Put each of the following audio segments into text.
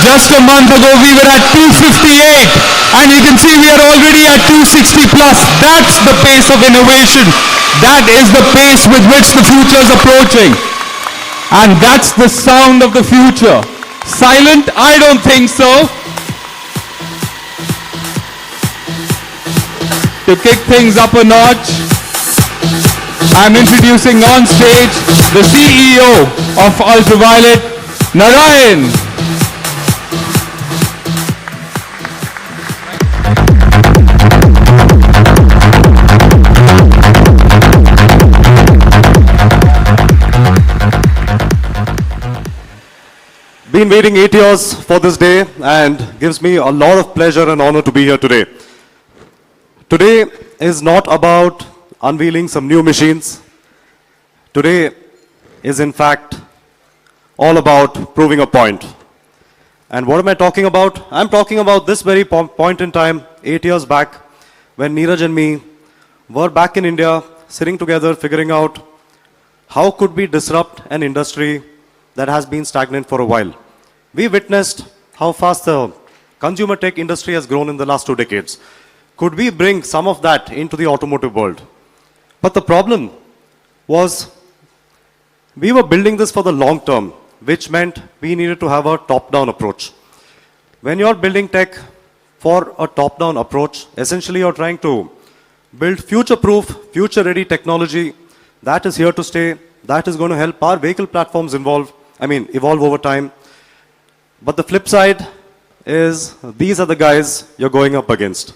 Just a month ago, we were at 258, and you can see we are already at 260 plus. That's the pace of innovation. That is the pace with which the future is approaching. And that's the sound of the future. Silent? I don't think so. To kick things up a notch, I'm introducing on stage the CEO of Ultraviolet, Narayan. Been waiting 8 years for this day and gives me a lot of pleasure and honor to be here today. Today is not about unveiling some new machines. Today is in fact all about proving a point. And what am I talking about? I'm talking about this very point in time, 8 years back, when Neeraj and me were back in India, sitting together, figuring out how could we disrupt an industry that has been stagnant for a while. We witnessed how fast the consumer tech industry has grown in the last 2 decades. Could we bring some of that into the automotive world? But the problem was we were building this for the long term, which meant we needed to have a top-down approach. When you're building tech for a top-down approach, essentially you're trying to build future-proof, future-ready technology that is here to stay, that is going to help our vehicle platforms evolve over time. But the flip side is these are the guys you're going up against.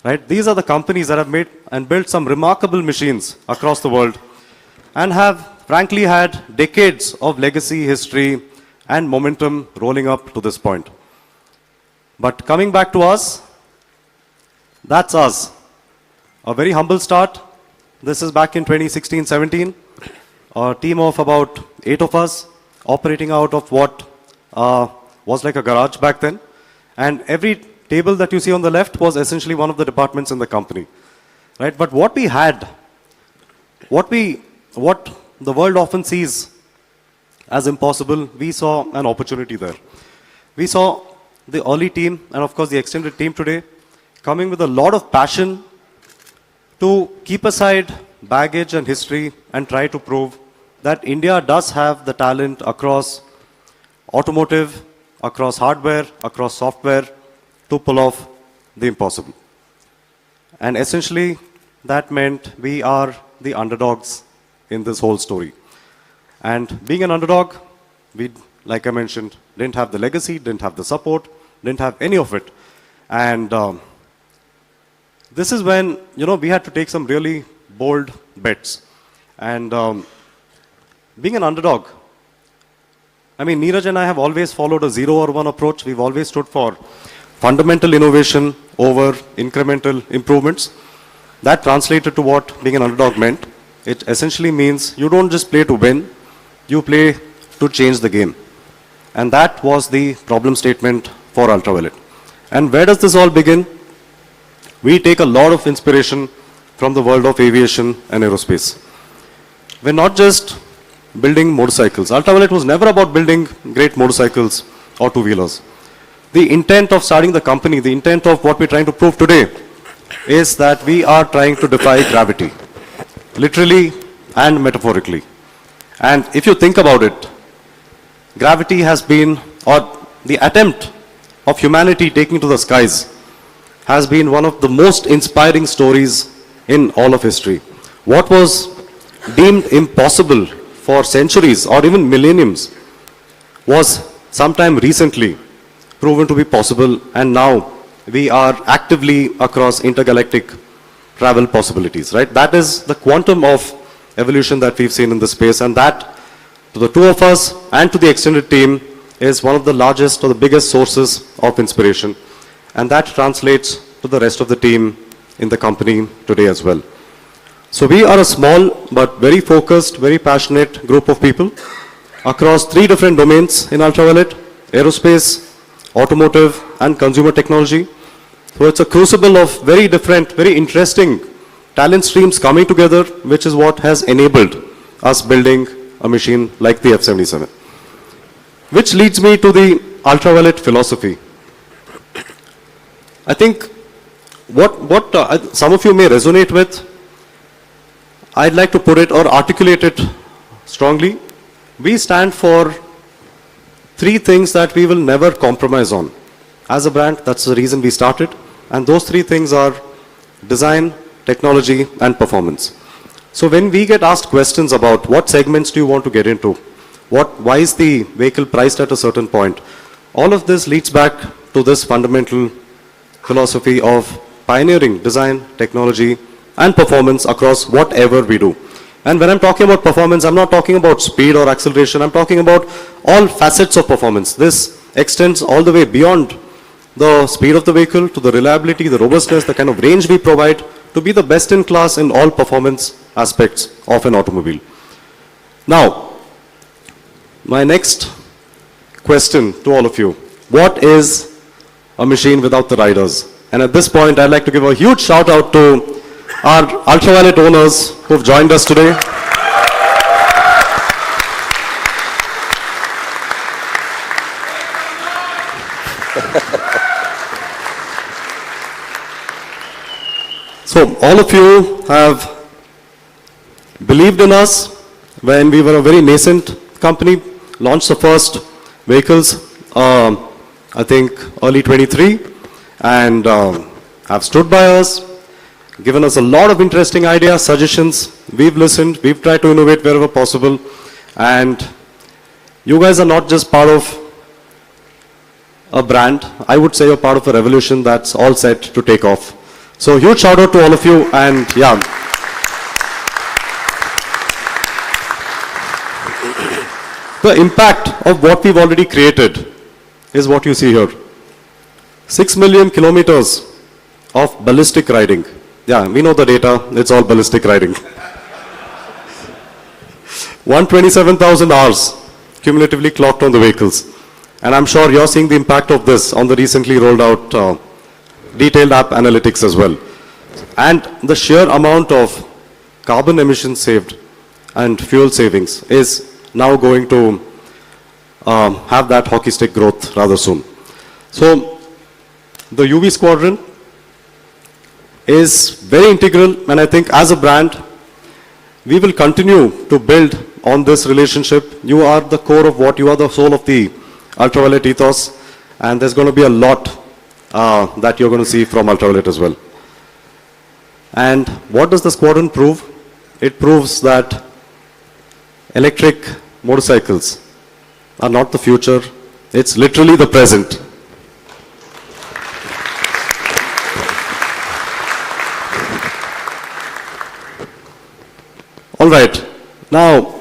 Right? These are the companies that have made and built some remarkable machines across the world and have frankly had decades of legacy, history, and momentum rolling up to this point. But coming back to us, that's us. A very humble start. This is back in 2016-17. A team of about 8 of us operating out of what was like a garage back then. And every table that you see on the left was essentially one of the departments in the company. Right? But what we had, what the world often sees as impossible, we saw an opportunity there. We saw the early team, and of course the extended team today, coming with a lot of passion to keep aside baggage and history and try to prove that India does have the talent across automotive, across hardware, across software to pull off the impossible. And essentially, that meant we are the underdogs in this whole story. And being an underdog, we, like I mentioned, didn't have the legacy, didn't have the support, didn't have any of it. And this is when, we had to take some really bold bets. And being an underdog, Neeraj and I have always followed a 0 or 1 approach. We've always stood for fundamental innovation over incremental improvements. That translated to what being an underdog meant. It essentially means you don't just play to win, you play to change the game. And that was the problem statement for Ultraviolet. And where does this all begin? We take a lot of inspiration from the world of aviation and aerospace. We're not just building motorcycles. Ultraviolet was never about building great motorcycles or two-wheelers. The intent of starting the company, the intent of what we're trying to prove today is that we are trying to defy gravity, literally and metaphorically. And if you think about it, gravity has been, or the attempt of humanity taking to the skies has been one of the most inspiring stories in all of history. What was deemed impossible for centuries or even millenniums was sometime recently proven to be possible, and now we are actively across intergalactic travel possibilities, right? That is the quantum of evolution that we've seen in this space, and that to the two of us and to the extended team is one of the largest or the biggest sources of inspiration, and that translates to the rest of the team in the company today as well. So we are a small but very focused, very passionate group of people across 3 different domains in Ultraviolet: aerospace, automotive, and consumer technology. So it's a crucible of very different, very interesting talent streams coming together, which is what has enabled us building a machine like the F-77. Which leads me to the ultraviolet philosophy. I think what some of you may resonate with, I'd like to put it or articulate it strongly. We stand for three things that we will never compromise on. As a brand, that's the reason we started. And those three things are design, technology, and performance. So when we get asked questions about what segments do you want to get into, why is the vehicle priced at a certain point, all of this leads back to this fundamental philosophy of pioneering design, technology, and performance across whatever we do. And when I'm talking about performance, I'm not talking about speed or acceleration, I'm talking about all facets of performance. This extends all the way beyond the speed of the vehicle to the reliability, the robustness, the kind of range we provide to be the best in class in all performance aspects of an automobile. Now, my next question to all of you, what is a machine without the riders? And at this point, I'd like to give a huge shout out to our Ultraviolet owners who've joined us today. So all of you have believed in us when we were a very nascent company, launched the first vehicles, I think early 23, and have stood by us, given us a lot of interesting ideas, suggestions. We've listened, we've tried to innovate wherever possible, and you guys are not just part of a brand, I would say you're part of a revolution that's all set to take off. So huge shout out to all of you, and yeah. The impact of what we've already created is what you see here. 6 million kilometers of ballistic riding. Yeah, we know the data, it's all ballistic riding. 127,000 hours cumulatively clocked on the vehicles. And I'm sure you're seeing the impact of this on the recently rolled out detailed app analytics as well. And the sheer amount of carbon emissions saved and fuel savings is now going to have that hockey stick growth rather soon. So the UV Squadron is very integral, and I think as a brand, we will continue to build on this relationship. You are the core of what, you are the soul of the Ultraviolet ethos, and there's going to be a lot that you're going to see from Ultraviolet as well. And what does the Squadron prove? It proves that electric motorcycles are not the future, it's literally the present. All right, now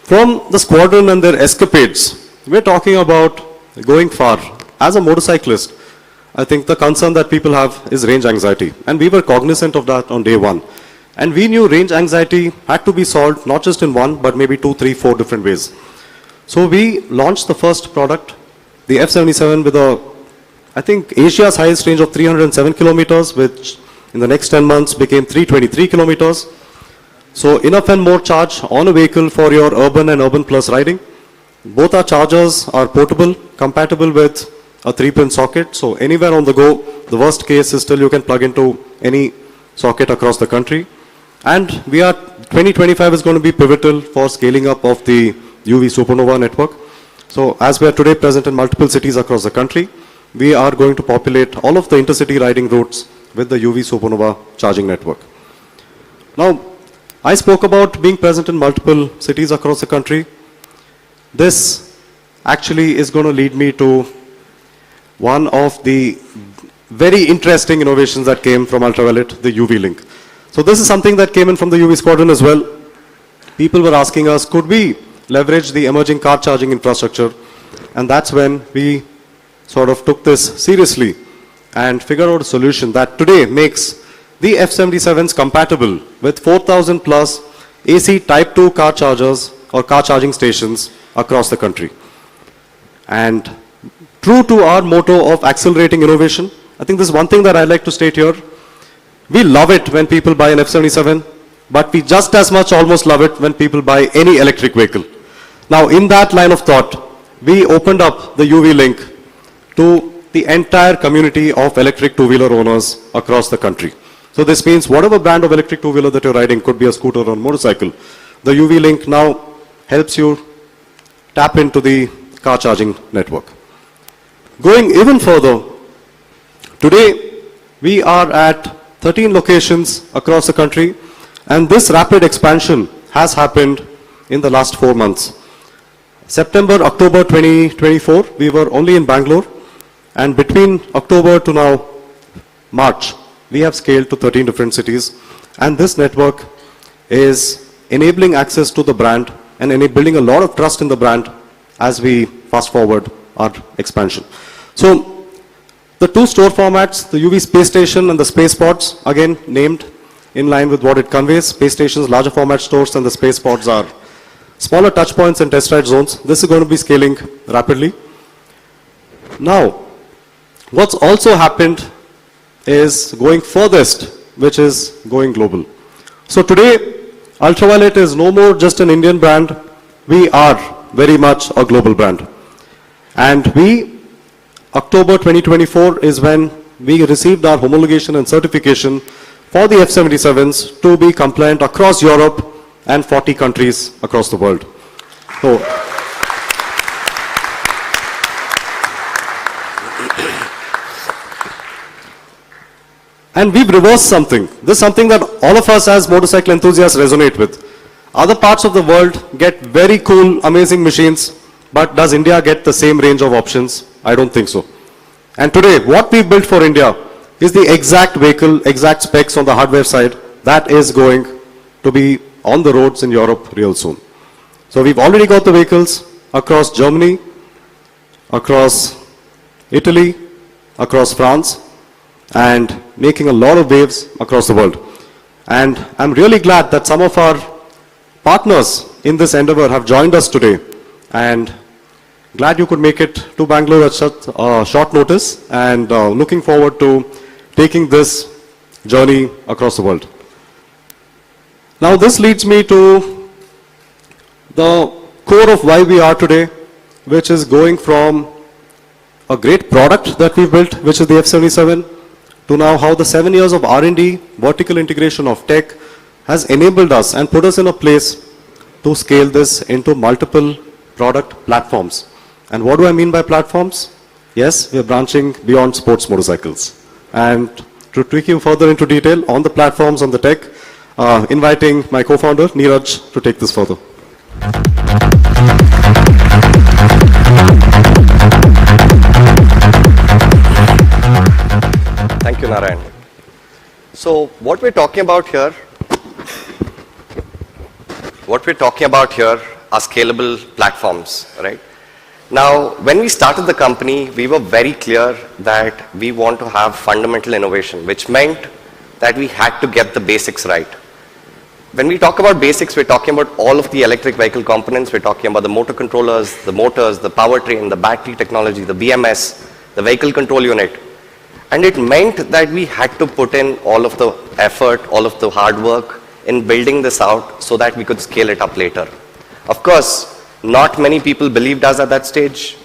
from the Squadron and their escapades, we're talking about going far. As a motorcyclist, I think the concern that people have is range anxiety, and we were cognizant of that on day one. And we knew range anxiety had to be solved not just in one, but maybe 2, 3, 4 different ways. So we launched the first product, the F77, with I think Asia's highest range of 307 kilometers, which in the next 10 months became 323 kilometers. So enough and more charge on a vehicle for your urban and urban plus riding. Both our chargers are portable, compatible with a 3-pin socket. So anywhere on the go, the worst case is still you can plug into any socket across the country. And 2025 is going to be pivotal for scaling up of the UV Supernova network. So as we are today present in multiple cities across the country, we are going to populate all of the intercity riding routes with the UV Supernova charging network. Now, I spoke about being present in multiple cities across the country. This actually is going to lead me to one of the very interesting innovations that came from Ultraviolet, the UV Link. So this is something that came in from the UV Squadron as well. People were asking us, could we leverage the emerging car charging infrastructure? And that's when we sort of took this seriously and figured out a solution that today makes the F77s compatible with 4,000 plus AC Type 2 car chargers or car charging stations across the country. And true to our motto of accelerating innovation, I think this is one thing that I like to state here. We love it when people buy an F77, but we just as much almost love it when people buy any electric vehicle. Now, in that line of thought, we opened up the UV link to the entire community of electric two-wheeler owners across the country. So this means whatever brand of electric two-wheeler that you're riding, could be a scooter or a motorcycle, the UV link now helps you tap into the car charging network. Going even further, today we are at 13 locations across the country, and this rapid expansion has happened in the last 4 months. September, October 2024, we were only in Bangalore, and between October to now, March, we have scaled to 13 different cities, and this network is enabling access to the brand and building a lot of trust in the brand as we fast forward our expansion. So the two store formats, the UV Space Station and the Space Pods, again named in line with what it conveys. Space Stations, larger format stores, and the Space Pods are smaller touch points and test ride zones. This is going to be scaling rapidly. Now, what's also happened is going furthest, which is going global. So today, Ultraviolet is no more just an Indian brand. We are very much a global brand. And October 2024 is when we received our homologation and certification for the F77s to be compliant across Europe and 40 countries across the world. So, and we've reversed something. This is something that all of us as motorcycle enthusiasts resonate with. Other parts of the world get very cool, amazing machines, but does India get the same range of options? I don't think so. And today, what we've built for India is the exact vehicle, exact specs on the hardware side that is going to be on the roads in Europe real soon. So we've already got the vehicles across Germany, across Italy, across France, and making a lot of waves across the world. And I'm really glad that some of our partners in this endeavor have joined us today, and glad you could make it to Bangalore at short notice, and looking forward to taking this journey across the world. Now this leads me to the core of why we are today, which is going from a great product that we built, which is the F77, to now how the 7 years of R&D, vertical integration of tech, has enabled us and put us in a place to scale this into multiple product platforms. And what do I mean by platforms? Yes, we are branching beyond sports motorcycles. And to take you further into detail on the platforms, on the tech, inviting my co-founder, Neeraj, to take this further. Thank you, Narayan. So what we're talking about here are scalable platforms, right? Now, when we started the company, we were very clear that we want to have fundamental innovation, which meant that we had to get the basics right. When we talk about basics, we're talking about all of the electric vehicle components. We're talking about the motor controllers, the motors, the powertrain, the battery technology, the BMS, the vehicle control unit. And it meant that we had to put in all of the effort, all of the hard work in building this out so that we could scale it up later. Of course, not many people believed us at that stage.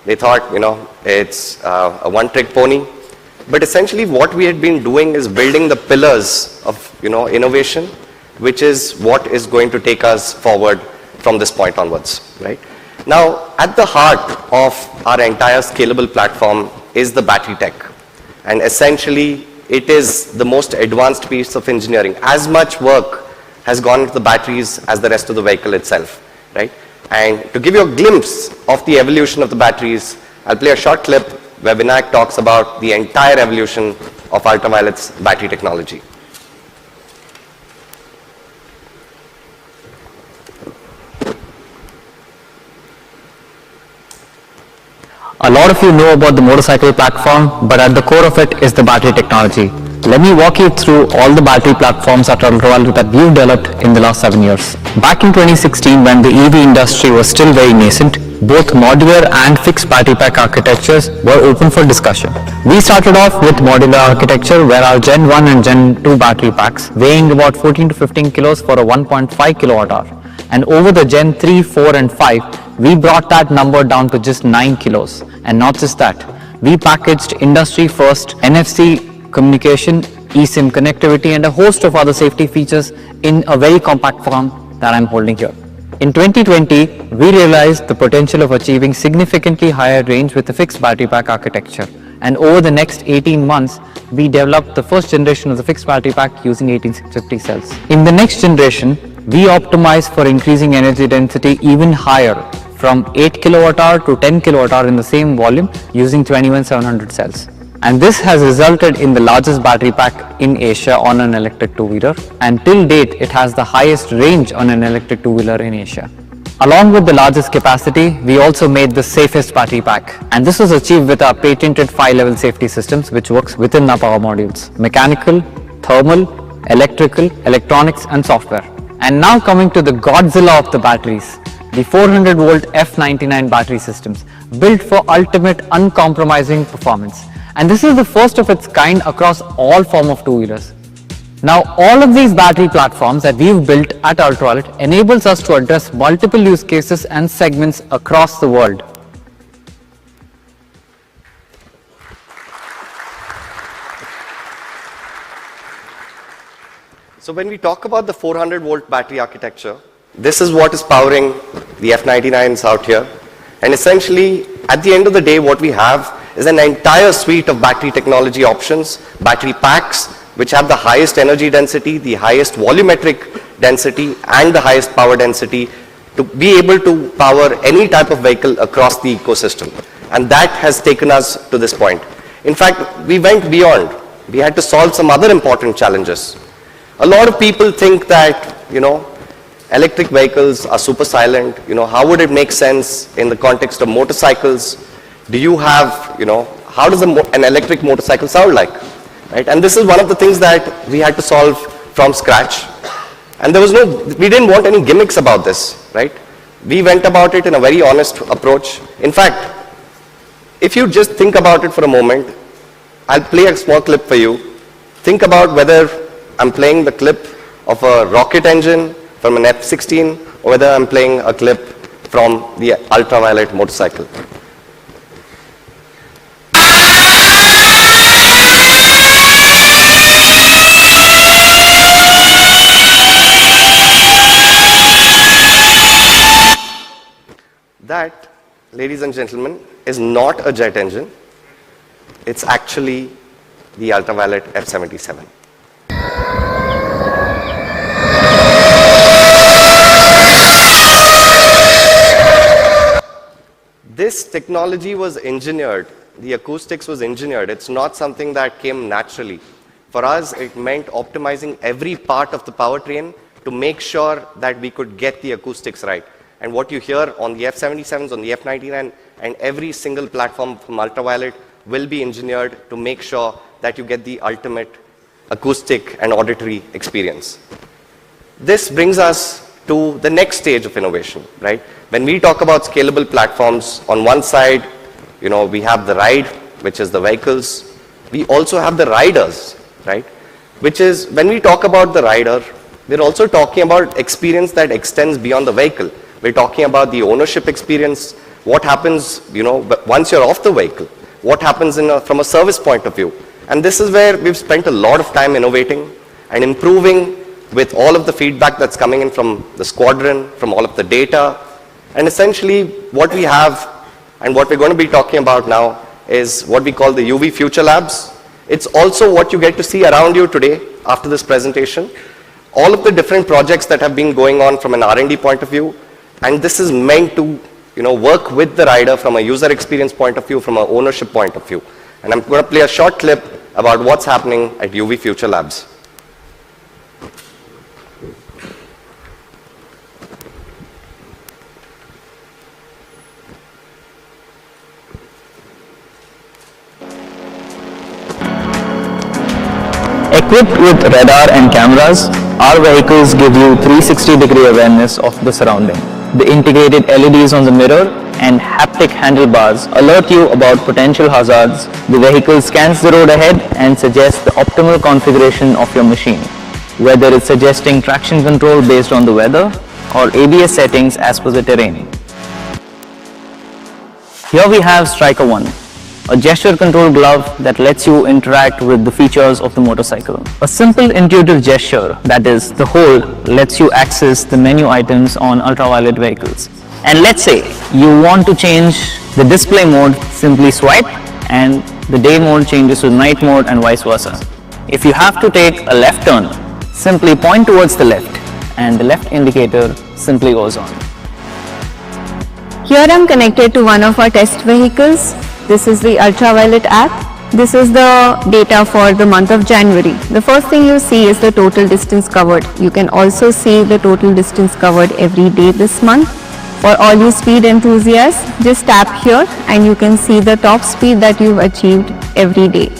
They thought, it's a one-trick pony. But essentially what we had been doing is building the pillars of, innovation, which is what is going to take us forward from this point onwards, right? Now, at the heart of our entire scalable platform is the battery tech. And essentially, it is the most advanced piece of engineering. As much work has gone into the batteries as the rest of the vehicle itself, right? And to give you a glimpse of the evolution of the batteries, I'll play a short clip where Vinayak talks about the entire evolution of Ultraviolet's battery technology. A lot of you know about the motorcycle platform, but at the core of it is the battery technology. Let me walk you through all the battery platforms at Ultraviolet that we've developed in the last 7 years. Back in 2016, when the EV industry was still very nascent, both modular and fixed battery pack architectures were open for discussion. We started off with modular architecture, where our Gen 1 and Gen 2 battery packs, weighing about 14 to 15 kilos for a 1.5 kilowatt hour. And over the Gen 3, 4 and 5, we brought that number down to just 9 kilos. And not just that, we packaged industry-first NFC communication, eSIM connectivity, and a host of other safety features in a very compact form that I'm holding here. In 2020, we realized the potential of achieving significantly higher range with the fixed battery pack architecture. And over the next 18 months, we developed the first generation of the fixed battery pack using 18650 cells. In the next generation, we optimized for increasing energy density even higher, from 8 kWh to 10 kWh in the same volume using 21700 cells. And this has resulted in the largest battery pack in Asia on an electric two-wheeler, and till date it has the highest range on an electric two-wheeler in Asia. Along with the largest capacity, we also made the safest battery pack, and this was achieved with our patented 5-level safety systems which works within our power modules: mechanical, thermal, electrical, electronics and software. And now coming to the Godzilla of the batteries, the 400 volt F99 battery systems, built for ultimate uncompromising performance. And this is the first of its kind across all form of two-wheelers. Now, all of these battery platforms that we've built at Ultraviolet enables us to address multiple use cases and segments across the world. So when we talk about the 400 volt battery architecture, this is what is powering the F99s out here. And essentially, at the end of the day, what we have is an entire suite of battery technology options, battery packs, which have the highest energy density, the highest volumetric density, and the highest power density to be able to power any type of vehicle across the ecosystem. And that has taken us to this point. In fact, we went beyond. We had to solve some other important challenges. A lot of people think that, electric vehicles are super silent. How would it make sense in the context of motorcycles? Do you have, how does an electric motorcycle sound like? Right? And this is one of the things that we had to solve from scratch. And we didn't want any gimmicks about this, right? We went about it in a very honest approach. In fact, if you just think about it for a moment, I'll play a small clip for you. Think about whether I'm playing the clip of a rocket engine from an F-16 or whether I'm playing a clip from the Ultraviolet motorcycle. That, ladies and gentlemen, is not a jet engine. It's actually the Ultraviolet F77. This technology was engineered. The acoustics was engineered. It's not something that came naturally. For us, it meant optimizing every part of the powertrain to make sure that we could get the acoustics right. And what you hear on the F77s, on the F99, and every single platform from Ultraviolet will be engineered to make sure that you get the ultimate acoustic and auditory experience. This brings us to the next stage of innovation, right? When we talk about scalable platforms, on one side, we have the ride, which is the vehicles. We also have the riders, right? Which is, when we talk about the rider, we're also talking about experience that extends beyond the vehicle. We're talking about the ownership experience, what happens, once you're off the vehicle, what happens from a service point of view. And this is where we've spent a lot of time innovating and improving with all of the feedback that's coming in from the squadron, from all of the data. And essentially what we have and what we're going to be talking about now is what we call the UV Future Labs. It's also what you get to see around you today after this presentation. All of the different projects that have been going on from an R&D point of view. And this is meant to work with the rider from a user experience point of view, from an ownership point of view. And I'm going to play a short clip about what's happening at UV Future Labs. Equipped with radar and cameras, our vehicles give you 360-degree awareness of the surrounding. The integrated LEDs on the mirror and haptic handlebars alert you about potential hazards. The vehicle scans the road ahead and suggests the optimal configuration of your machine, whether it's suggesting traction control based on the weather or ABS settings as per the terrain. Here we have Striker 1, a gesture control glove that lets you interact with the features of the motorcycle. A simple intuitive gesture, that is, the hold, lets you access the menu items on ultraviolet vehicles. And let's say you want to change the display mode, simply swipe and the day mode changes to night mode and vice versa. If you have to take a left turn, simply point towards the left and the left indicator simply goes on. Here I'm connected to one of our test vehicles. This is the Ultraviolet app. This is the data for the month of January. The first thing you see is the total distance covered. You can also see the total distance covered every day this month. For all you speed enthusiasts, just tap here and you can see the top speed that you've achieved every day.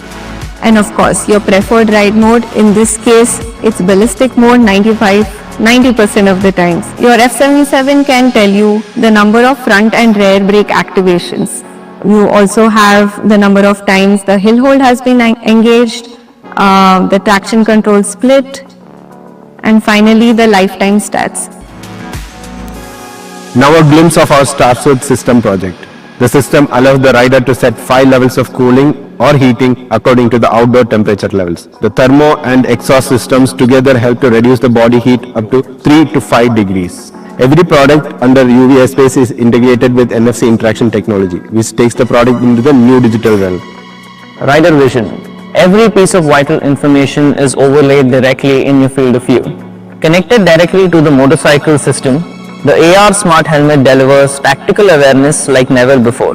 And of course, your preferred ride mode, in this case, it's ballistic mode 90% of the times. Your F77 can tell you the number of front and rear brake activations. You also have the number of times the hill hold has been engaged, the traction control split, and finally the lifetime stats. Now a glimpse of our StarSuit system project. The system allows the rider to set 5 levels of cooling or heating according to the outdoor temperature levels. The thermo and exhaust systems together help to reduce the body heat up to 3 to 5 degrees. Every product under UV Space is integrated with NFC interaction technology, which takes the product into the new digital realm. Rider vision. Every piece of vital information is overlaid directly in your field of view. Connected directly to the motorcycle system, the AR Smart Helmet delivers tactical awareness like never before,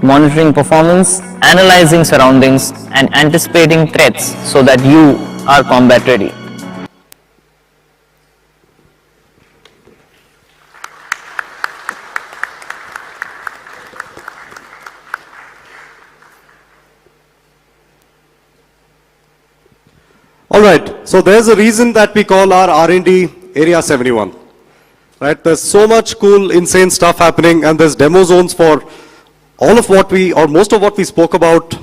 monitoring performance, analyzing surroundings, and anticipating threats so that you are combat ready. All right, so there's a reason that we call our R&D Area 71. Right, there's so much cool, insane stuff happening, and there's demo zones for all of what we, or most of what we spoke about,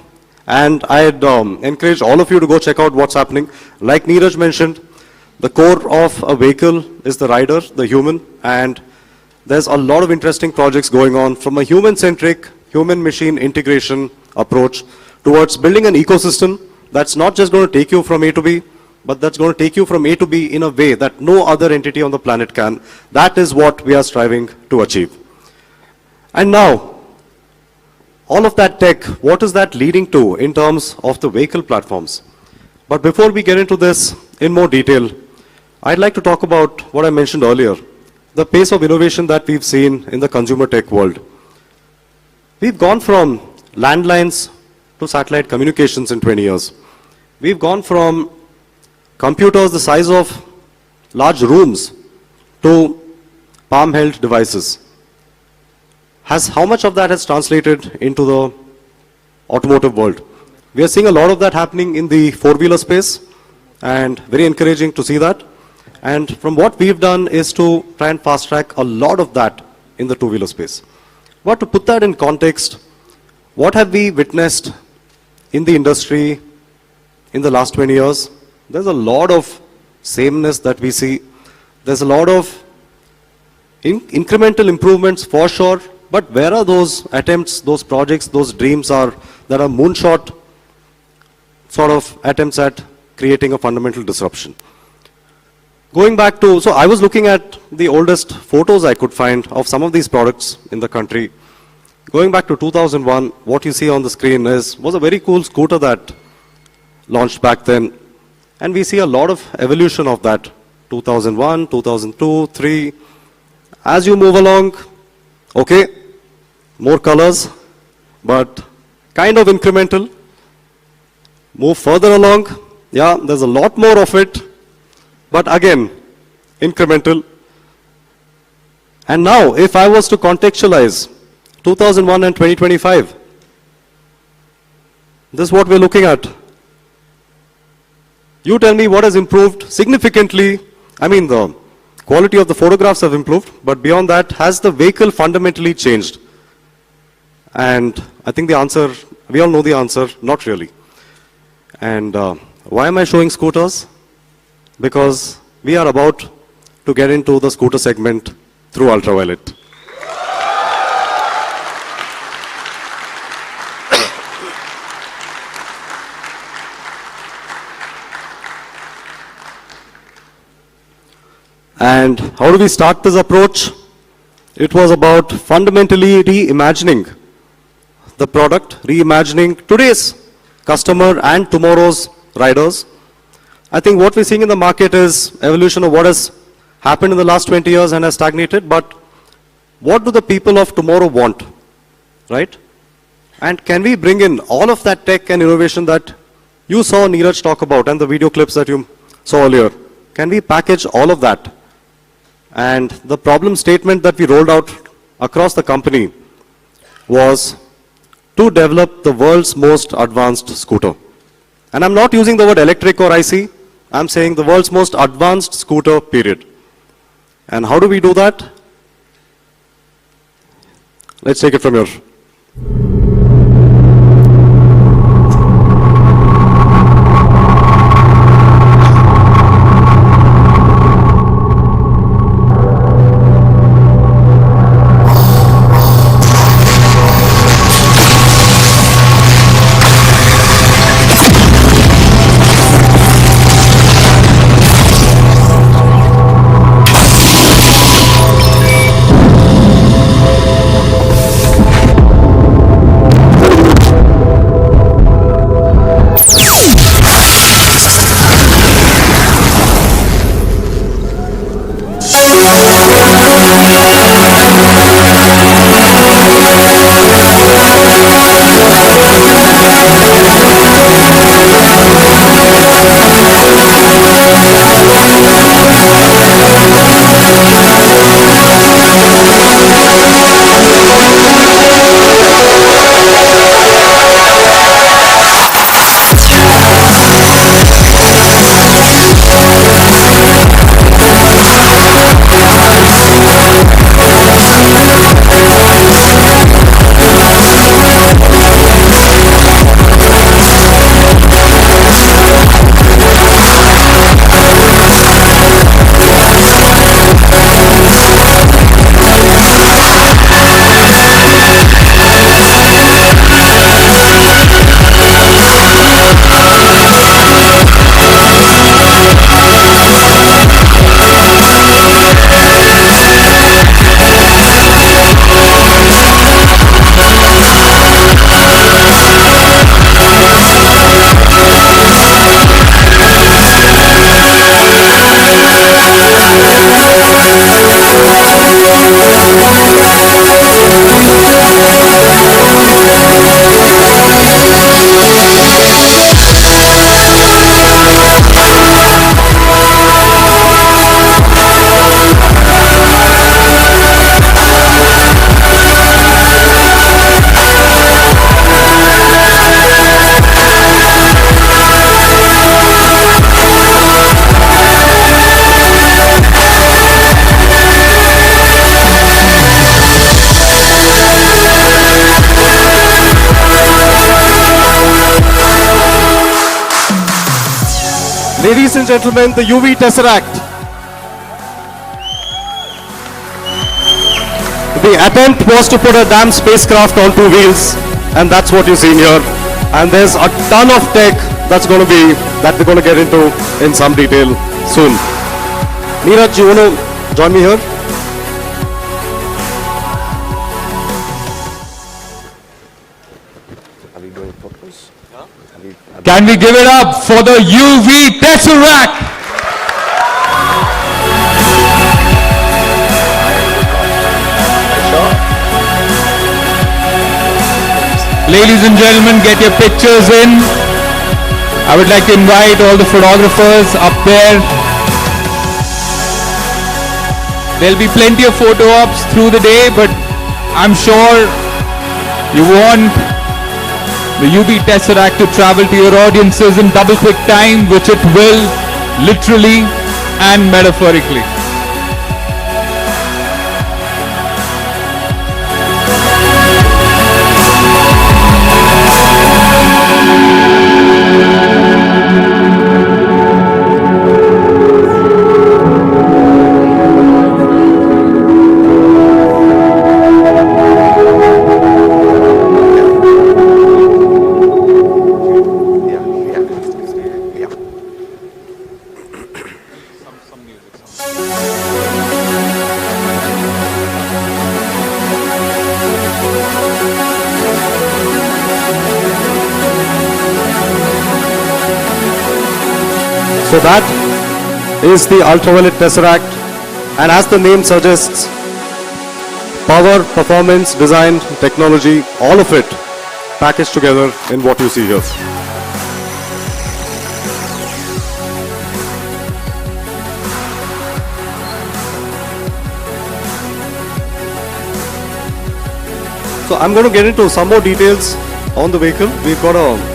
and I'd encourage all of you to go check out what's happening. Like Neeraj mentioned, the core of a vehicle is the rider, the human, and there's a lot of interesting projects going on from a human-centric, human-machine integration approach towards building an ecosystem that's not just going to take you from A to B, but that's going to take you from A to B in a way that no other entity on the planet can. That is what we are striving to achieve. And now, all of that tech, what is that leading to in terms of the vehicle platforms? But before we get into this in more detail, I'd like to talk about what I mentioned earlier, the pace of innovation that we've seen in the consumer tech world. We've gone from landlines to satellite communications in 20 years. We've gone from computers the size of large rooms to palm-held devices. How much of that has translated into the automotive world? We are seeing a lot of that happening in the four-wheeler space, and very encouraging to see that. And from what we've done is to try and fast-track a lot of that in the two-wheeler space. But to put that in context, what have we witnessed in the industry in the last 20 years? There's a lot of sameness that we see. There's a lot of incremental improvements for sure, but where are those attempts, those projects, those dreams that are moonshot sort of attempts at creating a fundamental disruption? Going back to, so I was looking at the oldest photos I could find of some of these products in the country. Going back to 2001, what you see on the screen was a very cool scooter that launched back then. And we see a lot of evolution of that, 2001, 2002, 3. As you move along, okay, more colors, but kind of incremental. Move further along, yeah, there's a lot more of it, but again, incremental. And now, if I was to contextualize 2001 and 2025, this is what we're looking at. You tell me what has improved significantly. I mean, the quality of the photographs have improved, but beyond that, has the vehicle fundamentally changed? And I think the answer, we all know the answer, not really. And why am I showing scooters? Because we are about to get into the scooter segment through Ultraviolet. And how do we start this approach? It was about fundamentally reimagining the product, reimagining today's customer and tomorrow's riders. I think what we're seeing in the market is evolution of what has happened in the last 20 years and has stagnated, but what do the people of tomorrow want, right? And can we bring in all of that tech and innovation that you saw Neeraj talk about and the video clips that you saw earlier? Can we package all of that? And the problem statement that we rolled out across the company was to develop the world's most advanced scooter. And I'm not using the word electric or IC, I'm saying the world's most advanced scooter, period. And how do we do that? Let's take it from here. Ladies and gentlemen, the UV Tesseract. The attempt was to put a damn spacecraft on two wheels, and that's what you're seeing here. And there's a ton of tech that we're going to get into in some detail soon. Neeraj, you want to join me here? Are we doing photos? Can we give it up for the UV Tesseract? Ladies and gentlemen, get your pictures in. I would like to invite all the photographers up there. There'll be plenty of photo ops through the day, but I'm sure you want the UV Tesseract to travel to your audiences in double quick time, which it will, literally and metaphorically. Yeah. So that is the Ultraviolet Tesseract, and as the name suggests, power, performance, design, technology, all of it packaged together in what you see here. So I'm going to get into some more details on the vehicle. We've got a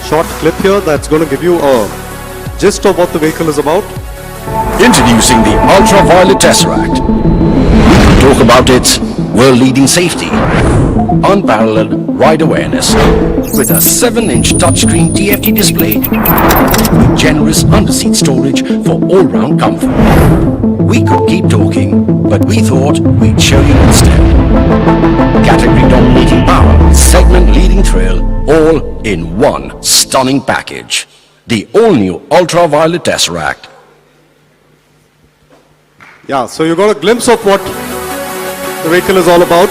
short clip here that's going to give you a gist of what the vehicle is about. Introducing the Ultraviolet Tesseract. We can talk about its world-leading safety, unparalleled ride awareness, with a 7-inch touchscreen TFT display, with generous under-seat storage for all-round comfort. We could keep talking, but we thought we'd show you instead. Category-dominating power, segment-leading thrill, all in one stunning package. The all-new Ultraviolet Tesseract. Yeah, so you got a glimpse of what the vehicle is all about.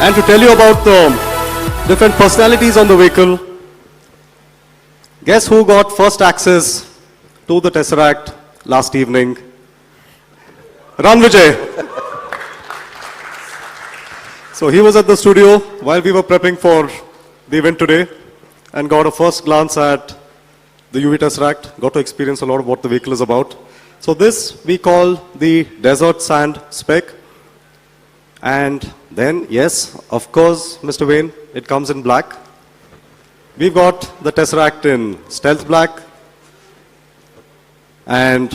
And to tell you about the different personalities on the vehicle, guess who got first access to the Tesseract last evening? Run Vijay. So he was at the studio while we were prepping for the event today and got a first glance at the UV Tesseract, got to experience a lot of what the vehicle is about. So this we call the desert sand spec. And then, yes, of course, Mr. Wayne, it comes in black. We've got the Tesseract in stealth black. And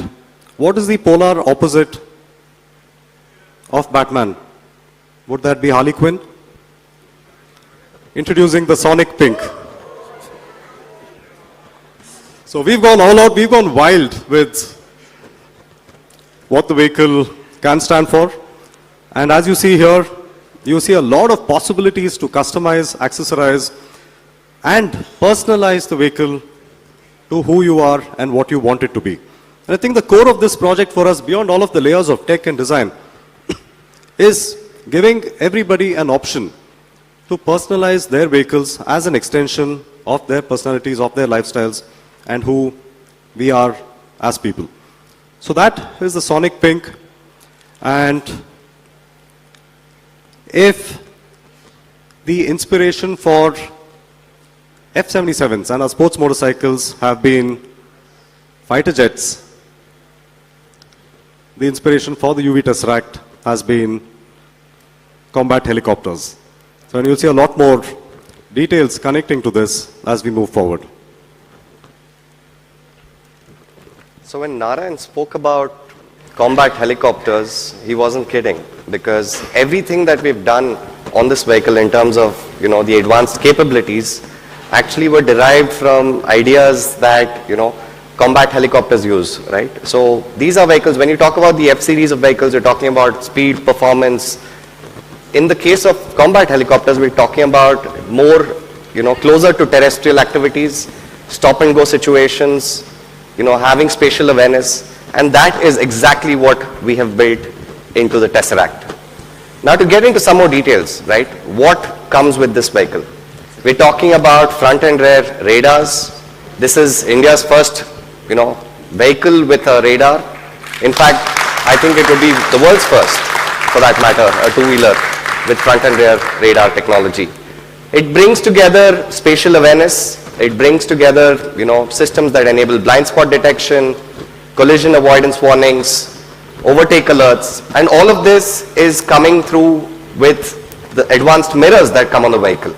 what is the polar opposite of Batman? Would that be Harley Quinn? Introducing the Sonic Pink. So we've gone all out, we've gone wild with what the vehicle can stand for. And as you see here, you see a lot of possibilities to customize, accessorize, and personalize the vehicle to who you are and what you want it to be. And I think the core of this project for us, beyond all of the layers of tech and design, is giving everybody an option to personalize their vehicles as an extension of their personalities, of their lifestyles, and who we are as people. So that is the Sonic Pink. And if the inspiration for F-77s and our sports motorcycles have been fighter jets, the inspiration for the UV Tesseract has been combat helicopters. So you'll see a lot more details connecting to this as we move forward. So when Narayan spoke about combat helicopters, he wasn't kidding, because everything that we've done on this vehicle in terms of, the advanced capabilities actually were derived from ideas that, combat helicopters use, right? So these are vehicles, when you talk about the F series of vehicles, you're talking about speed, performance. In the case of combat helicopters, we're talking about more, closer to terrestrial activities, stop and go situations, having spatial awareness. And that is exactly what we have built into the Tesseract. Now to get into some more details, right? What comes with this vehicle? We're talking about front and rear radars. This is India's first, vehicle with a radar. In fact, I think it would be the world's first, for that matter, a two-wheeler with front and rear radar technology. It brings together spatial awareness. It brings together, systems that enable blind spot detection, collision avoidance warnings, overtake alerts, and all of this is coming through with the advanced mirrors that come on the vehicle.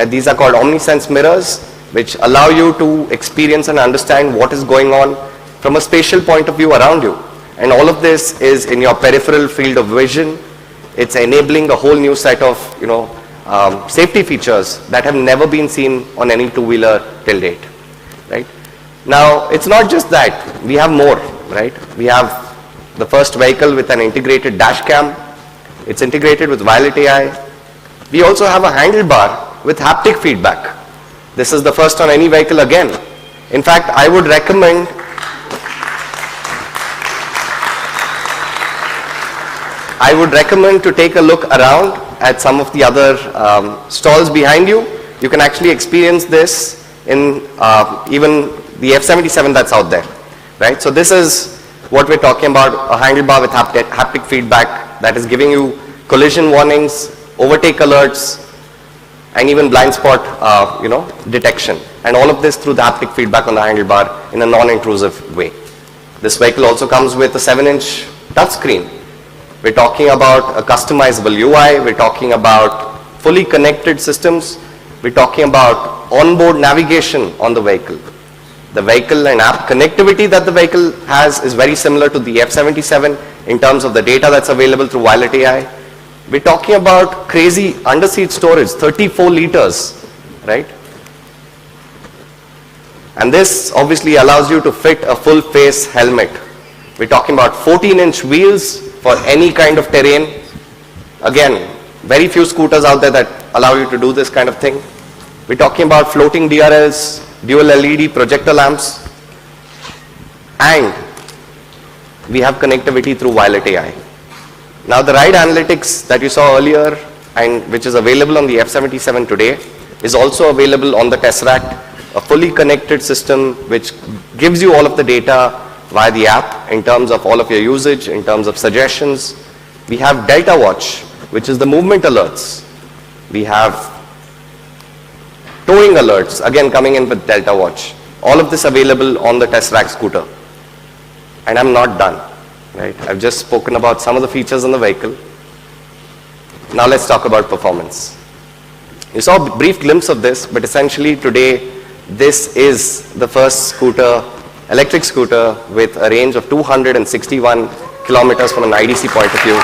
These are called OmniSense mirrors, which allow you to experience and understand what is going on from a spatial point of view around you. And all of this is in your peripheral field of vision. It's enabling a whole new set of, safety features that have never been seen on any two-wheeler till date, right? Now, it's not just that. We have more, right? We have the first vehicle with an integrated dash cam. It's integrated with Violet AI. We also have a handlebar with haptic feedback. This is the first on any vehicle again. In fact, I would recommend to take a look around at some of the other stalls behind you, you can actually experience this in even the F77 that's out there, right? So this is what we're talking about, a handlebar with haptic feedback that is giving you collision warnings, overtake alerts, and even blind spot, detection. And all of this through the haptic feedback on the handlebar in a non-intrusive way. This vehicle also comes with a 7-inch touchscreen. We're talking about a customizable UI. We're talking about fully connected systems. We're talking about onboard navigation on the vehicle. The vehicle and app connectivity that the vehicle has is very similar to the F77 in terms of the data that's available through Violet AI. We're talking about crazy underseat storage, 34 liters, right? And this obviously allows you to fit a full face helmet. We're talking about 14-inch wheels for any kind of terrain. Again, very few scooters out there that allow you to do this kind of thing. We're talking about floating DRLs, dual LED projector lamps, and we have connectivity through Violet AI. Now the ride analytics that you saw earlier and which is available on the F77 today is also available on the Tesseract, a fully connected system which gives you all of the data via the app in terms of all of your usage, in terms of suggestions. We have Delta Watch, which is the movement alerts. We have towing alerts, again coming in with Delta Watch. All of this available on the Tesseract scooter. And I'm not done. Right? I've just spoken about some of the features on the vehicle. Now let's talk about performance. You saw a brief glimpse of this, but essentially today this is the first scooter, electric scooter with a range of 261 kilometers from an IDC point of view.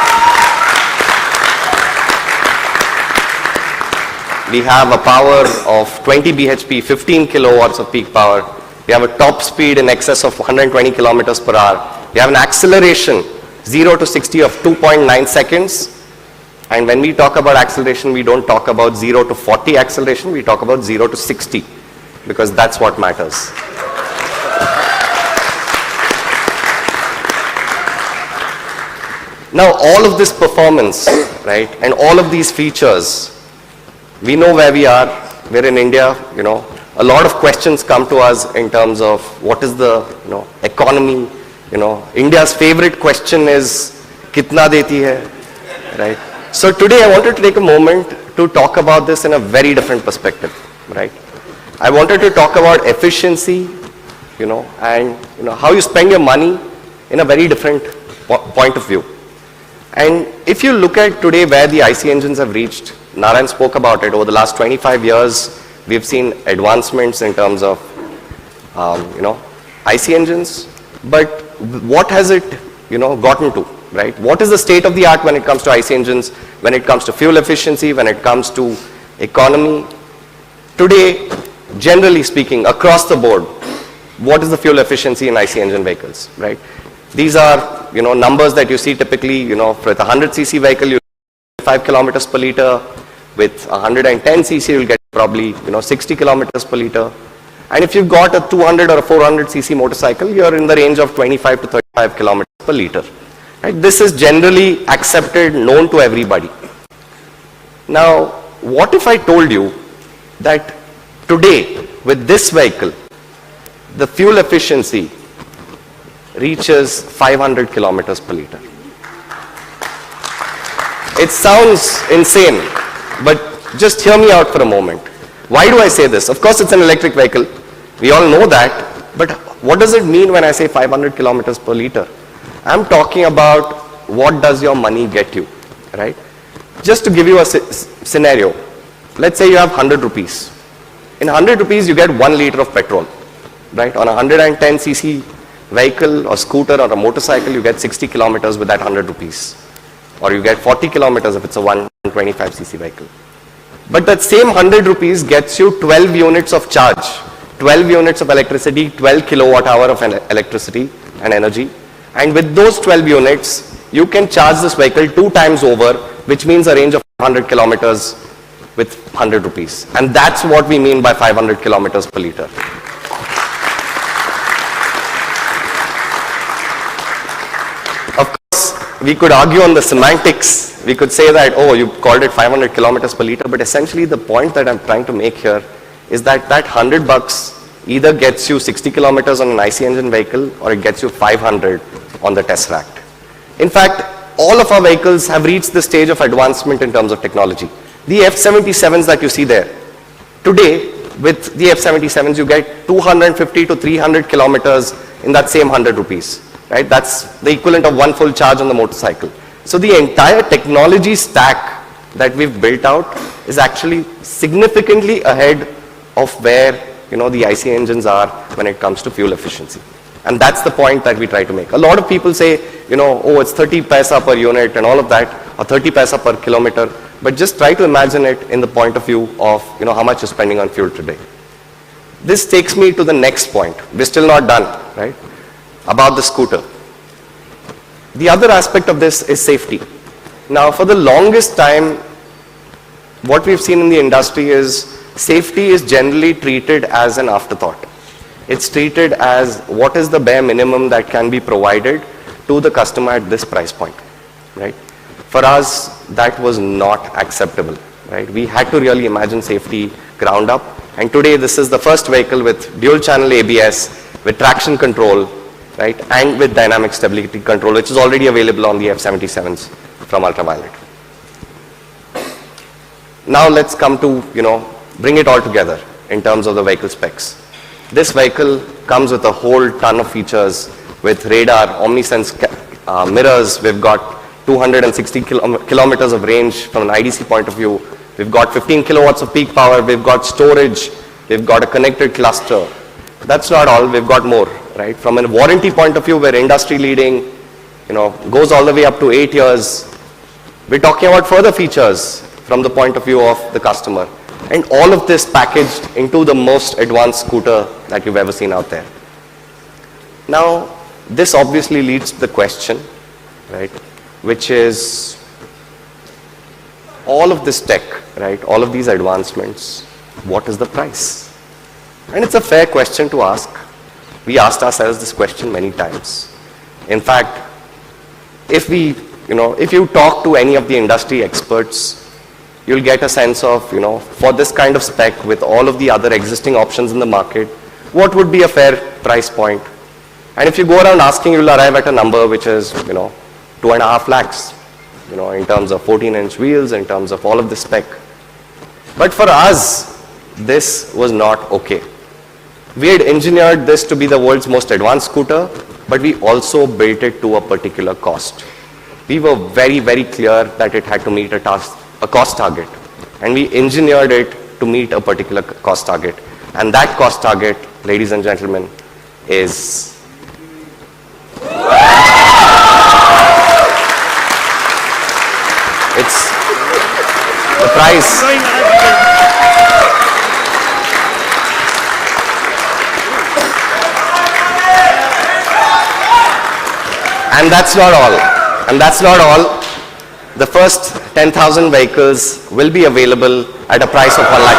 We have a power of 20 bhp, 15 kilowatts of peak power. We have a top speed in excess of 120 kilometers per hour. We have an acceleration 0 to 60 of 2.9 seconds. And when we talk about acceleration, we don't talk about 0 to 40 acceleration, we talk about 0 to 60 because that's what matters. Now all of this performance, right, and all of these features, we know where we are. We're in India, a lot of questions come to us in terms of what is the, economy. India's favorite question is, kitna deti hai, right? So today I wanted to take a moment to talk about this in a very different perspective, right? I wanted to talk about efficiency, and how you spend your money in a very different point of view. And if you look at today where the IC engines have reached, Narayan spoke about it, over the last 25 years, we've seen advancements in terms of, IC engines, but what has it, gotten to, right? What is the state of the art when it comes to IC engines, when it comes to fuel efficiency, when it comes to economy? Today, generally speaking, across the board, what is the fuel efficiency in IC engine vehicles, right? These are, numbers that you see typically, for a 100cc vehicle, you get 5 kilometers per liter. With 110cc, you'll get probably, 60 kilometers per liter. And if you've got a 200 or a 400cc motorcycle, you're in the range of 25 to 35 kilometers per liter. Right? This is generally accepted, known to everybody. Now, what if I told you that today, with this vehicle, the fuel efficiency reaches 500 kilometers per liter? It sounds insane, but just hear me out for a moment. Why do I say this? Of course, it's an electric vehicle. We all know that. But what does it mean when I say 500 kilometers per liter? I'm talking about what does your money get you, right? Just to give you a scenario, let's say you have 100 rupees. In 100 rupees, you get 1 liter of petrol, right? On a 110cc vehicle or scooter or a motorcycle, you get 60 kilometers with that 100 rupees. Or you get 40 kilometers if it's a 125cc vehicle. But that same 100 rupees gets you 12 units of charge, 12 units of electricity, 12 kilowatt hour of electricity and energy. And with those 12 units, you can charge this vehicle 2 times over, which means a range of 100 kilometers with 100 rupees. And that's what we mean by 500 kilometers per liter. Of course, we could argue on the semantics, we could say that, oh, you called it 500 kilometers per liter, but essentially the point that I'm trying to make here is that that $100 either gets you 60 kilometers on an IC engine vehicle or it gets you 500 on the Tesseract. In fact, all of our vehicles have reached the stage of advancement in terms of technology. The F77s that you see there, today with the F77s you get 250 to 300 kilometers in that same 100 rupees, right? That's the equivalent of one full charge on the motorcycle. So the entire technology stack that we've built out is actually significantly ahead of where the IC engines are when it comes to fuel efficiency. And that's the point that we try to make. A lot of people say, oh, it's 30 paisa per unit and all of that, or 30 paisa per kilometer. But just try to imagine it in the point of view of how much you're spending on fuel today. This takes me to the next point. We're still not done, right? About the scooter. The other aspect of this is safety. Now, for the longest time, what we've seen in the industry is safety is generally treated as an afterthought. It's treated as what is the bare minimum that can be provided to the customer at this price point, right? For us, that was not acceptable, right? We had to really imagine safety ground up. And today, this is the first vehicle with dual channel ABS, with traction control, right? And with dynamic stability control, which is already available on the F77s from Ultraviolet. Now let's come to, bring it all together in terms of the vehicle specs. This vehicle comes with a whole ton of features with radar, OmniSense mirrors. We've got 260 kilometers of range from an IDC point of view. We've got 15 kilowatts of peak power. We've got storage. We've got a connected cluster. That's not all. We've got more, right? From a warranty point of view, we're industry leading, goes all the way up to 8 years. We're talking about further features from the point of view of the customer. And all of this packaged into the most advanced scooter that you've ever seen out there. Now, this obviously leads to the question, right, which is all of this tech, right, all of these advancements, what is the price? And it's a fair question to ask. We asked ourselves this question many times. In fact, if you talk to any of the industry experts, you'll get a sense of, for this kind of spec with all of the other existing options in the market, what would be a fair price point? And if you go around asking, you'll arrive at a number which is, 2.5 lakhs, in terms of 14-inch wheels, in terms of all of the spec. But for us, this was not okay. We had engineered this to be the world's most advanced scooter, but we also built it to a particular cost. We were very, very clear that it had to meet a cost target, and we engineered it to meet a particular cost target. And that cost target, ladies and gentlemen, is it's the price. And that's not all. And that's not all. The first 10,000 vehicles will be available at a price of 1,20,000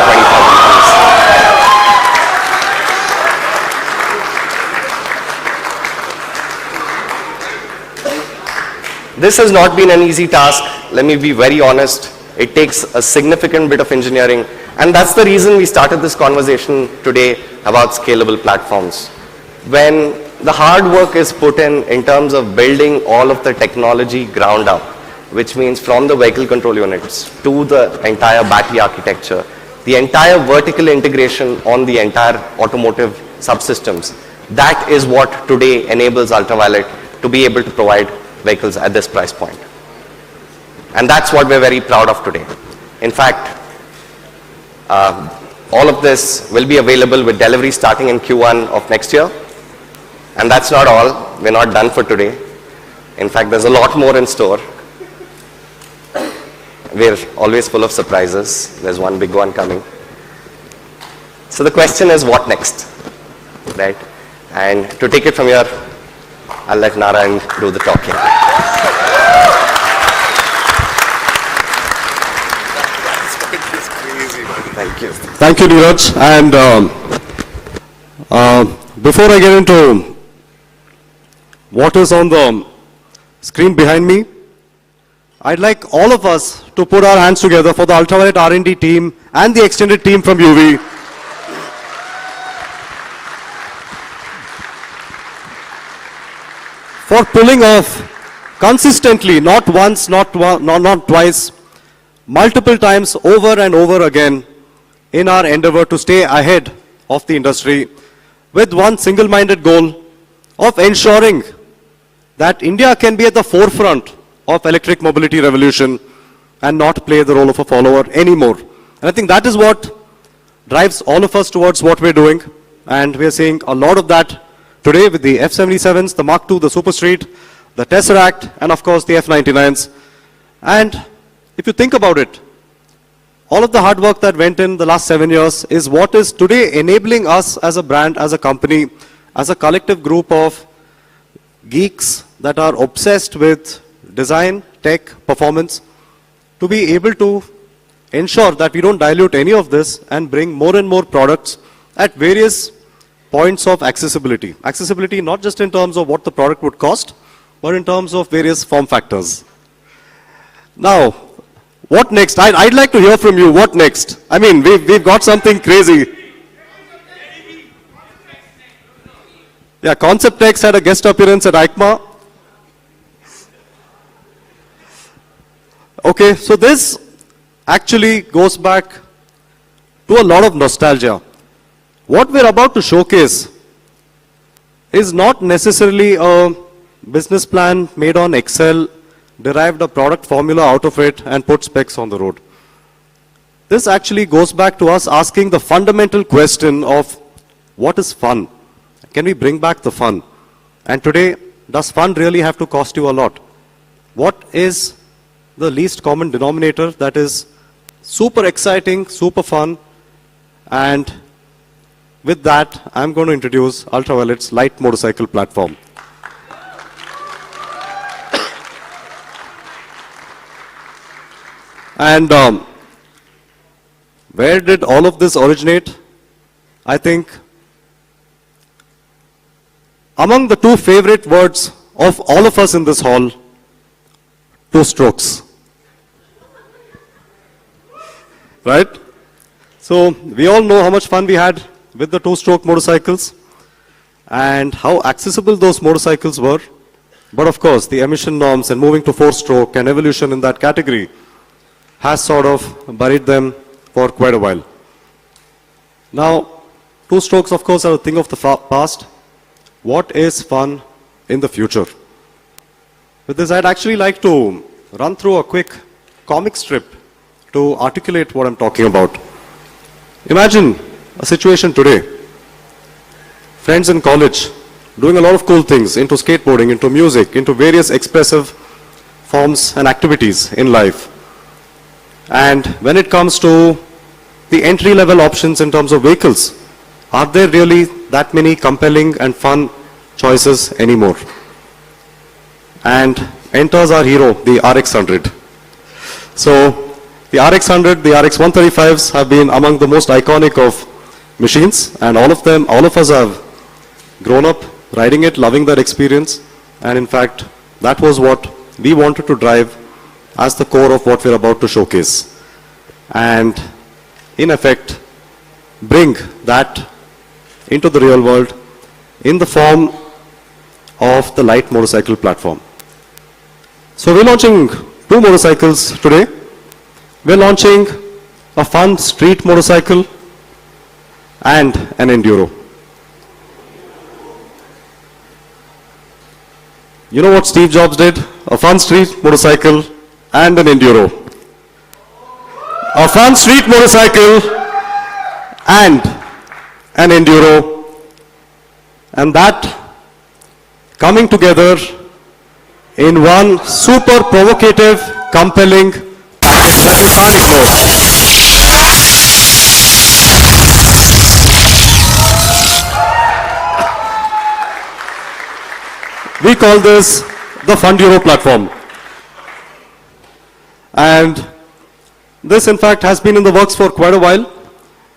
rupees. This has not been an easy task. Let me be very honest. It takes a significant bit of engineering. And that's the reason we started this conversation today about scalable platforms. When the hard work is put in terms of building all of the technology ground up, which means from the vehicle control units to the entire battery architecture, the entire vertical integration on the entire automotive subsystems, that is what today enables Ultraviolet to be able to provide vehicles at this price point. And that's what we're very proud of today. In fact, all of this will be available with delivery starting in Q1 of next year. And that's not all. We're not done for today. In fact, there's a lot more in store. We're always full of surprises. There's one big one coming. So the question is, what next? Right? And to take it from here, I'll let Narayan do the talking. Thank you. Thank you, Neeraj. And before I get into what is on the screen behind me, I'd like all of us to put our hands together for the Ultraviolet R&D team and the extended team from UV. For pulling off consistently, not once, not twice, multiple times over and over again in our endeavor to stay ahead of the industry with one single-minded goal of ensuring that India can be at the forefront of electric mobility revolution and not play the role of a follower anymore. And I think that is what drives all of us towards what we're doing. And we're seeing a lot of that today with the F77s, the Mark II, the Super Street, the Tesseract, and of course the F99s. And if you think about it, all of the hard work that went in the last 7 years is what is today enabling us as a brand, as a company, as a collective group of geeks that are obsessed with design, tech, performance, to be able to ensure that we don't dilute any of this and bring more and more products at various points of accessibility. Accessibility not just in terms of what the product would cost, but in terms of various form factors. Now, what next? I'd like to hear from you. What next? I mean, we've got something crazy. Yeah, Concept X had a guest appearance at EICMA. Okay, so this actually goes back to a lot of nostalgia. What we're about to showcase is not necessarily a business plan made on Excel, derived a product formula out of it and put specs on the road. This actually goes back to us asking the fundamental question of what is fun? Can we bring back the fun? And today, does fun really have to cost you a lot? What is the least common denominator that is super exciting, super fun? And with that, I'm going to introduce Ultraviolet's light motorcycle platform. And where did all of this originate? I think among the two favorite words of all of us in this hall, two strokes. Right? So we all know how much fun we had with the two-stroke motorcycles and how accessible those motorcycles were. But of course, the emission norms and moving to four-stroke and evolution in that category has sort of buried them for quite a while. Now, two strokes, of course, are a thing of the past. What is fun in the future? With this, I'd actually like to run through a quick comic strip to articulate what I'm talking about. Imagine a situation today. Friends in college doing a lot of cool things into skateboarding, into music, into various expressive forms and activities in life. And when it comes to the entry-level options in terms of vehicles, are there really that many compelling and fun choices anymore? And enters our hero, the RX-100. So the RX-100, the RX-135s have been among the most iconic of machines, and all of us have grown up riding it, loving that experience. And in fact, that was what we wanted to drive as the core of what we're about to showcase. And in effect, bring that into the real world in the form of the light motorcycle platform. So we're launching two motorcycles today. We're launching a fun street motorcycle and an enduro. You know what Steve Jobs did? A fun street motorcycle and an enduro. A fun street motorcycle and an enduro. And that coming together in one super provocative, compelling package that you can't ignore. We call this the Funduro platform. And this, in fact, has been in the works for quite a while.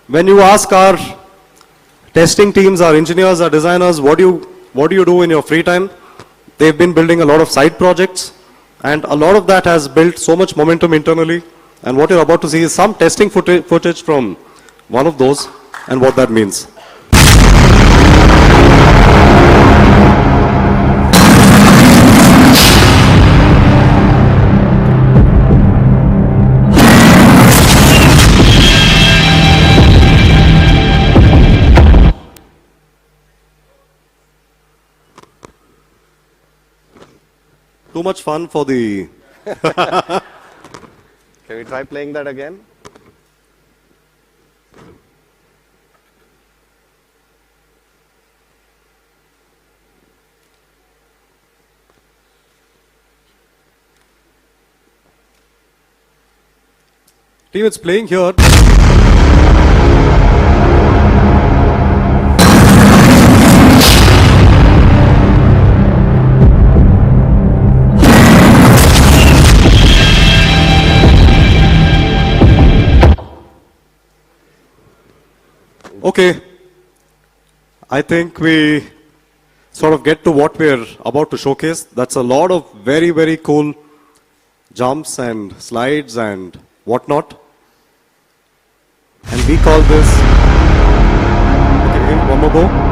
When you ask our testing teams, our engineers, our designers, what do you do in your free time? They've been building a lot of side projects. And a lot of that has built so much momentum internally. And what you're about to see is some testing footage from one of those and what that means. Too much fun for the... Can we try playing that again? Team, it's playing here. Okay, I think we sort of get to what we're about to showcase. That's a lot of very, very cool jumps and slides and whatnot. And we call this, okay, one more go.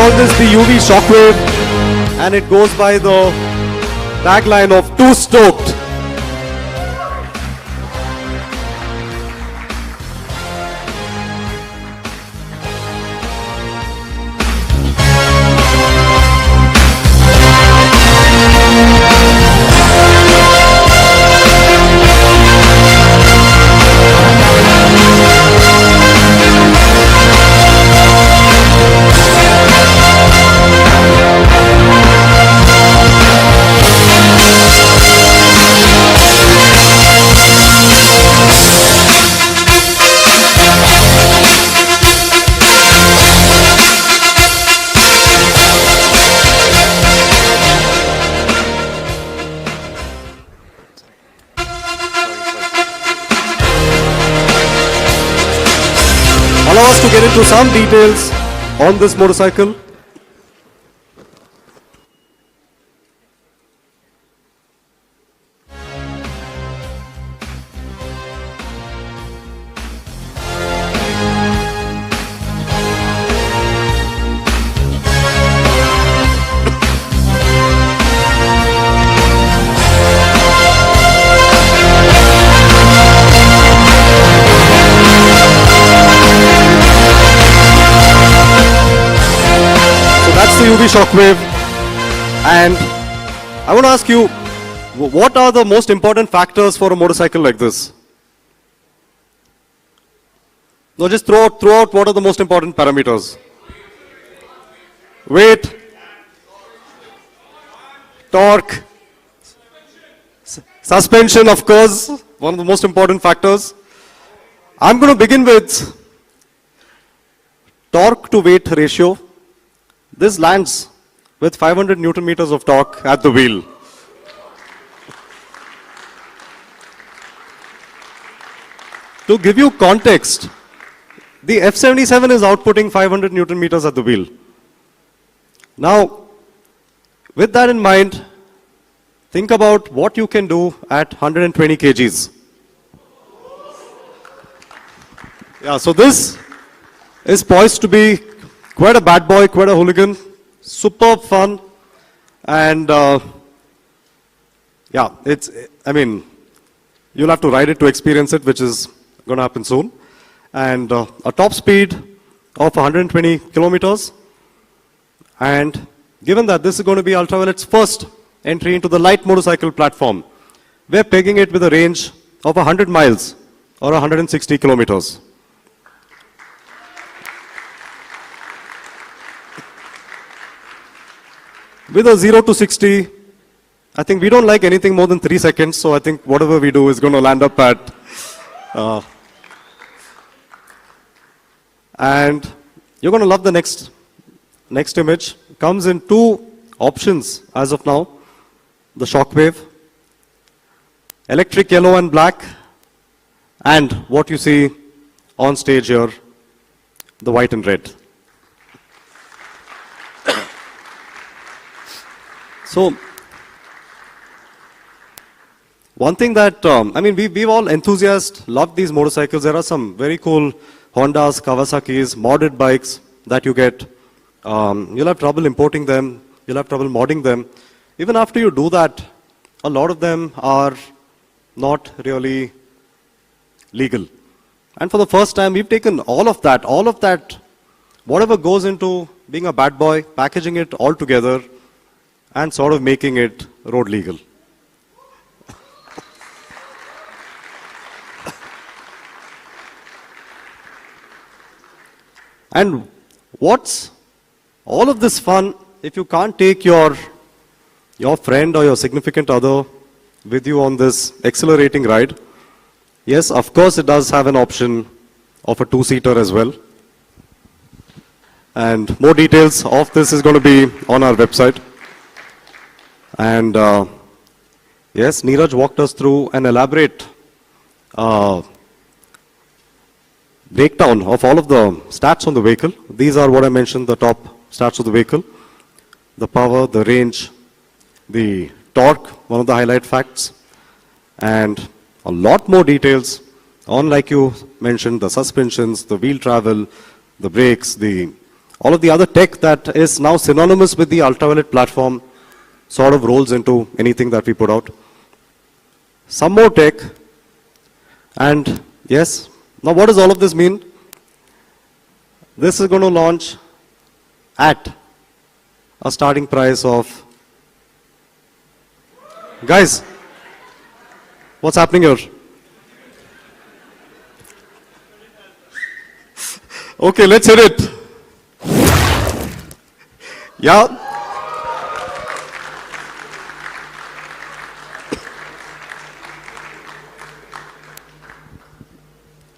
call this the UV Shockwave, and it goes by the tagline of "Too Stoked." into some details on this motorcycle. That's the UV Shockwave, and I want to ask you, what are the most important factors for a motorcycle like this? No, just throw out what are the most important parameters. Weight, torque, suspension, of course, one of the most important factors. I'm going to begin with torque to weight ratio. This lands with 500 Newton meters of torque at the wheel. To give you context, the F77 is outputting 500 Newton meters at the wheel. Now, with that in mind, think about what you can do at 120 kgs. Yeah, so this is poised to be quite a bad boy, quite a hooligan, superb fun, and yeah, you'll have to ride it to experience it, which is going to happen soon. And a top speed of 120 kilometers. And given that this is going to be Ultraviolet's first entry into the light motorcycle platform, we're pegging it with a range of 100 miles or 160 kilometers. With a 0 to 60, I think we don't like anything more than 3 seconds, so I think whatever we do is going to land up at... and you're going to love the next image. Comes in 2 options as of now. The Shockwave, electric yellow and black, and what you see on stage here, the white and red. So, one thing that, we've all enthusiasts, loved these motorcycles. There are some very cool Hondas, Kawasaki's, modded bikes that you get. You'll have trouble importing them. You'll have trouble modding them. Even after you do that, a lot of them are not really legal. And for the first time, we've taken all of that, whatever goes into being a bad boy, packaging it all together, and sort of making it road legal. And what's all of this fun if you can't take your friend or your significant other with you on this exhilarating ride? Yes, of course it does have an option of a 2-seater as well. And more details of this is going to be on our website. And yes, Neeraj walked us through an elaborate breakdown of all of the stats on the vehicle. These are what I mentioned, the top stats of the vehicle. The power, the range, the torque, one of the highlight facts, and a lot more details on, like you mentioned, the suspensions, the wheel travel, the brakes, all of the other tech that is now synonymous with the Ultraviolet platform sort of rolls into anything that we put out. Some more tech, and yes, now what does all of this mean? This is going to launch at a starting price of, guys, what's happening here? Okay, let's hit it. Yeah.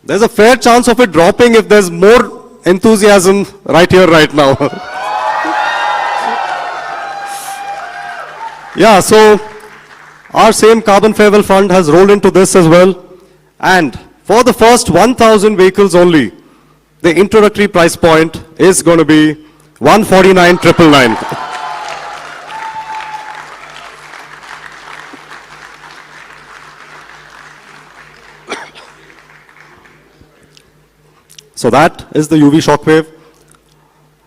There's a fair chance of it dropping if there's more enthusiasm right here, right now. Yeah, so our same carbon farewell fund has rolled into this as well. And for the first 1,000 vehicles only, the introductory price point is going to be 149,999. So that is the UV Shockwave,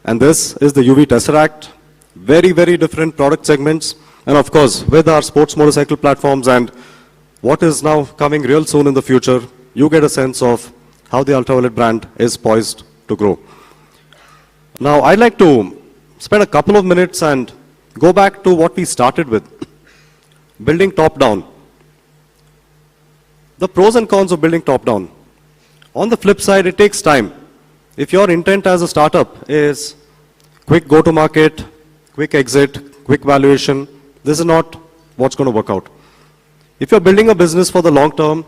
and this is the UV Tesseract. Very, very different product segments, and of course, with our sports motorcycle platforms and what is now coming real soon in the future, you get a sense of how the Ultraviolet brand is poised to grow. Now, I'd like to spend a couple of minutes and go back to what we started with, building top-down. The pros and cons of building top-down. On the flip side, it takes time. If your intent as a startup is quick go-to-market, quick exit, quick valuation, this is not what's going to work out. If you're building a business for the long term,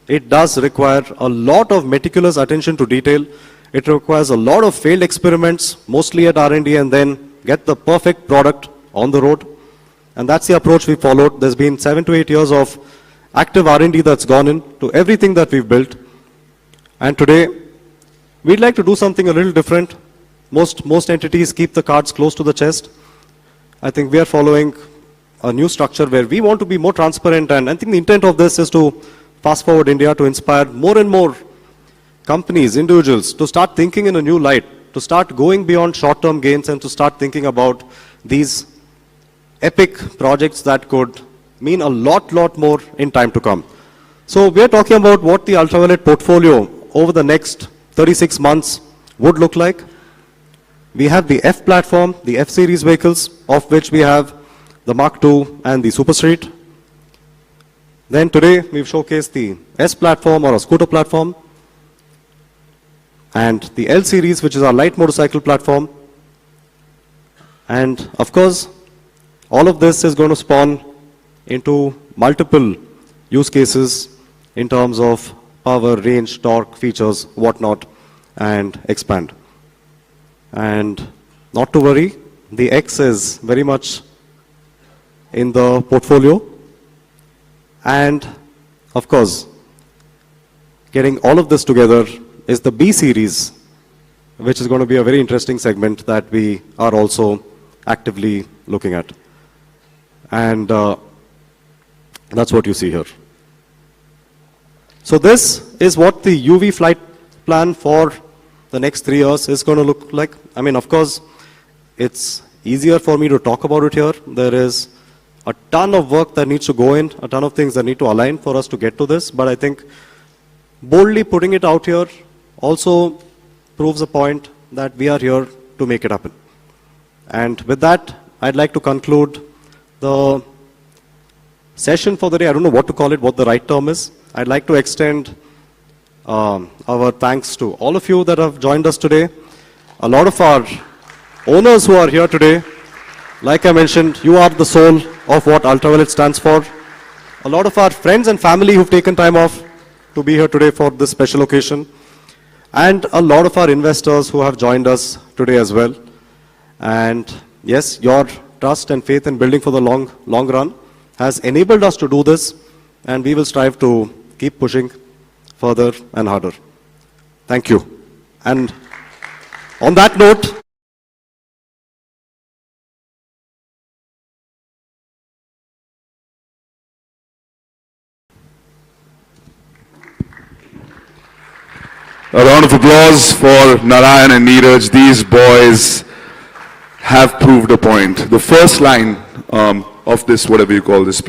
it does require a lot of meticulous attention to detail. It requires a lot of failed experiments, mostly at R&D, and then get the perfect product on the road. And that's the approach we followed. There's been 7 to 8 years of active R&D that's gone into everything that we've built. And today, we'd like to do something a little different. Most entities keep the cards close to the chest. I think we are following a new structure where we want to be more transparent, and I think the intent of this is to fast forward India to inspire more and more companies, individuals, to start thinking in a new light, to start going beyond short-term gains and to start thinking about these epic projects that could mean a lot more in time to come. So we are talking about what the Ultraviolet portfolio over the next 36 months would look like. We have the F platform, the F series vehicles, of which we have the Mark II and the Super Street. Then today we've showcased the S platform or a scooter platform, and the L series, which is our light motorcycle platform. And of course, all of this is going to spawn into multiple use cases in terms of power, range, torque, features, whatnot, and expand. And not to worry, the X is very much in the portfolio. And of course, getting all of this together is the B series, which is going to be a very interesting segment that we are also actively looking at. And that's what you see here. So this is what the UV flight plan for the next 3 years is going to look like. I mean, of course, it's easier for me to talk about it here. There is a ton of work that needs to go in, a ton of things that need to align for us to get to this. But I think boldly putting it out here also proves a point that we are here to make it happen. And with that, I'd like to conclude the session for the day. I don't know what to call it, what the right term is. I'd like to extend our thanks to all of you that have joined us today. A lot of our owners who are here today, like I mentioned, you are the soul of what Ultraviolet stands for. A lot of our friends and family who've taken time off to be here today for this special occasion. And a lot of our investors who have joined us today as well. And yes, your trust and faith in building for the long run has enabled us to do this, and we will strive to keep pushing further and harder. Thank you. And on that note, a round of applause for Narayan and Neeraj. These boys have proved a point. The first line of this, whatever you call this